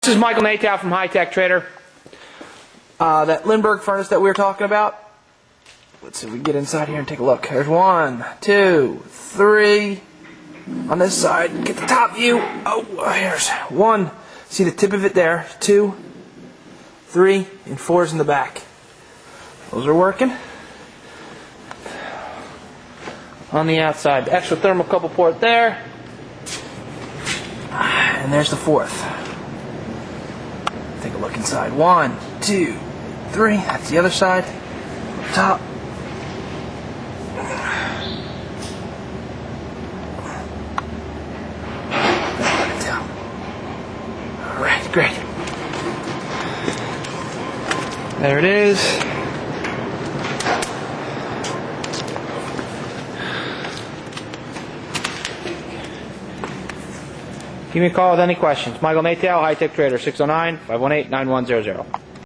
This is Michael Natal from High Tech Trader. That Lindberg furnace that we were talking about. Let's see if we can get inside here and take a look. There's 1, 2, 3 on this side. Get the top view. Oh, here's 1. See the tip of it there. 2, 3, and 4 is in the back. Those are working. On the outside, the extra thermocouple port there. And there's the 4th. Take a look inside. 1, 2, 3. That's the other side. Top. Alright, great. There it is. Give me a call with any questions. Michael Natal, High Tech Trader, 609-518-9100.